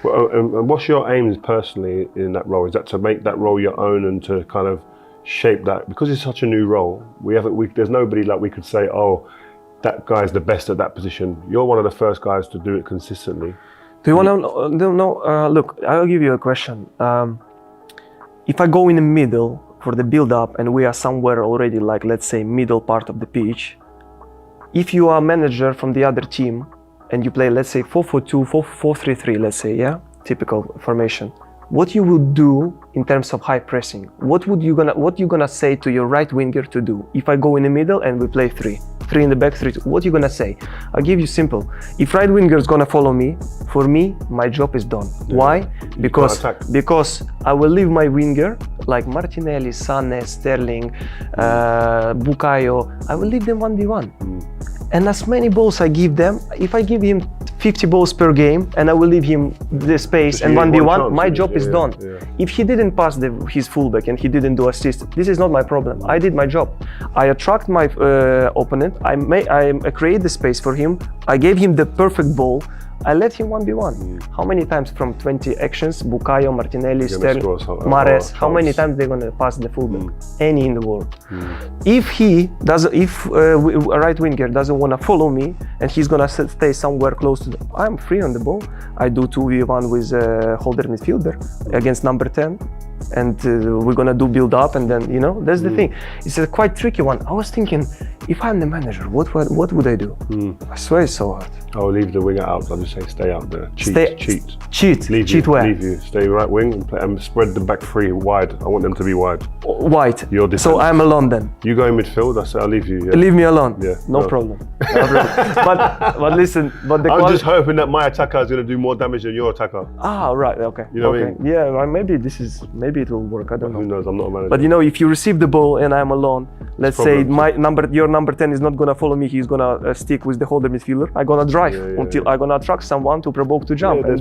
Well, and what's your aims personally in that role? Is that to make that role your own and to kind of shape that? Because it's such a new role, there's nobody like we could say, oh, that guy's the best at that position. You're one of the first guys to do it consistently. Do you want to know? Look, I'll give you a question. If I go in the middle for the build-up and we are somewhere already, like let's say middle part of the pitch, if you are a manager from the other team and you play, let's say 4-4-2, 4-4-3-3, let's say, yeah, typical formation, what you would do in terms of high pressing? What you gonna say to your right winger to do? If I go in the middle and we play three in the back, 3, what you gonna say? I'll give you simple. If right winger is gonna follow me, for me, my job is done. Yeah. Why? Because I will leave my winger like Martinelli, Sane, Sterling, Bukayo. I will leave them 1v1. And as many balls I give them, if I give him 50 balls per game and I will leave him the space and 1v1, my job is done. Yeah. If he didn't pass his fullback and he didn't do assist, this is not my problem. I did my job. I attract my opponent, I create the space for him, I gave him the perfect ball, I let him 1v1. How many times from 20 actions, Bukayo, Martinelli, Sterling, Mahrez, how many times they're gonna pass the fullback? Any in the world. If a right winger doesn't wanna follow me and he's gonna stay somewhere close to I'm free on the ball. I do 2v1 with holder midfielder against number 10. And we're gonna do build up, and then that's the thing. It's a quite tricky one. I was thinking, if I'm the manager, what would I do? I swear it's so hard. I'll leave the winger out. I'll just say stay out there. Cheat. Cheat where? Leave you. Stay right wing and spread the back three wide. I want them to be wide. Wide. Your defense. So I'm alone then. You go in midfield. I say I'll leave you. Yeah. Leave me alone. Yeah. No problem. No problem. But listen. I'm just hoping that my attacker is going to do more damage than your attacker. Ah, right. Okay. You know what I mean? Yeah. Well, maybe it will work. I don't know. Who knows? I'm not a manager. But if you receive the ball and I'm alone, let's say your number 10 is not gonna follow me. He's gonna stick with the holder midfielder. I'm gonna drive until I'm gonna attract someone to provoke to jump. Yeah, there's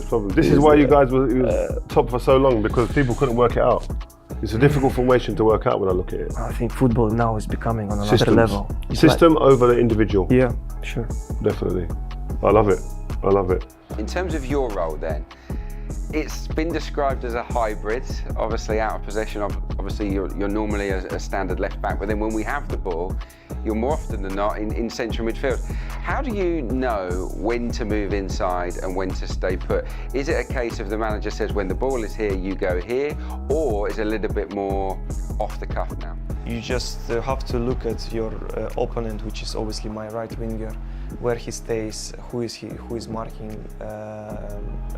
problems. This is why you guys were top for so long, because people couldn't work it out. It's a difficult formation to work out when I look at it. I think football now is becoming on another level. System over the individual. Yeah, sure. Definitely. I love it. I love it. In terms of your role then, it's been described as a hybrid, obviously out of possession. Obviously you're normally a standard left back, but then when we have the ball, you're more often than not in central midfield. How do you know when to move inside and when to stay put? Is it a case of the manager says when the ball is here, you go here, or is it a little bit more off the cuff now? You just have to look at your opponent, which is obviously my right winger, where he stays, who is marking,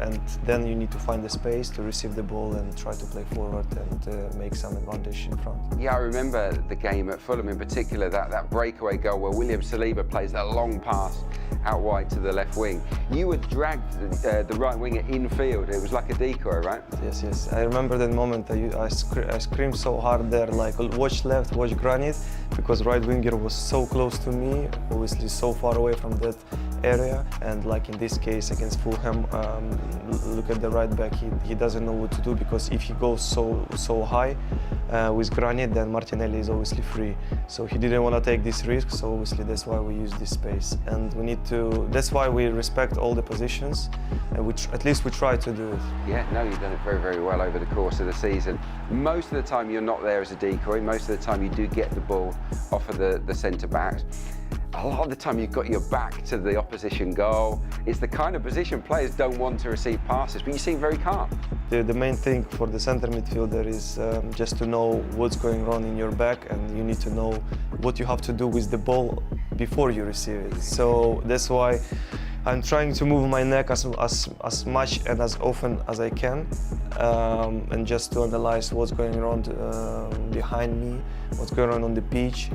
and then you need to find the space to receive the ball and try to play forward and make some advantage in front. Yeah, I remember the game at Fulham in particular, that breakaway goal where William Saliba plays that long pass out wide to the left wing. You would drag the right winger infield. It was like a decoy, right? Yes. I remember that moment. I screamed so hard there, like watch left, watch Granit, because right winger was so close to me, obviously so far away from that area. And like in this case against Fulham, look at the right back. He doesn't know what to do, because if he goes so high with Granit, then Martinelli is obviously free. So he didn't want to take this risk. So obviously that's why we use this space, and we need to. That's why we respect all the positions, and at least we try to do it. Yeah, no, you've done it very, very well over the course of the season. Most of the time you're not there as a decoy. Most of the time you do get the ball off of the centre back. A lot of the time you've got your back to the opposition goal. It's the kind of position players don't want to receive passes, but you seem very calm. The main thing for the centre midfielder is just to know what's going on in your back, and you need to know what you have to do with the ball before you receive it. So that's why I'm trying to move my neck as much and as often as I can, and just to analyze what's going on behind me, what's going on the pitch.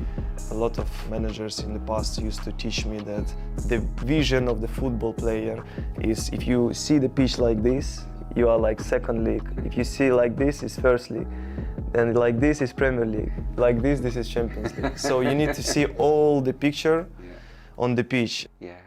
A lot of managers in the past used to teach me that the vision of the football player is, if you see the pitch like this, you are like second league. If you see like this, it's first league. And like this is Premier League. Like this is Champions League. So you need to see all the picture on the pitch. Yeah.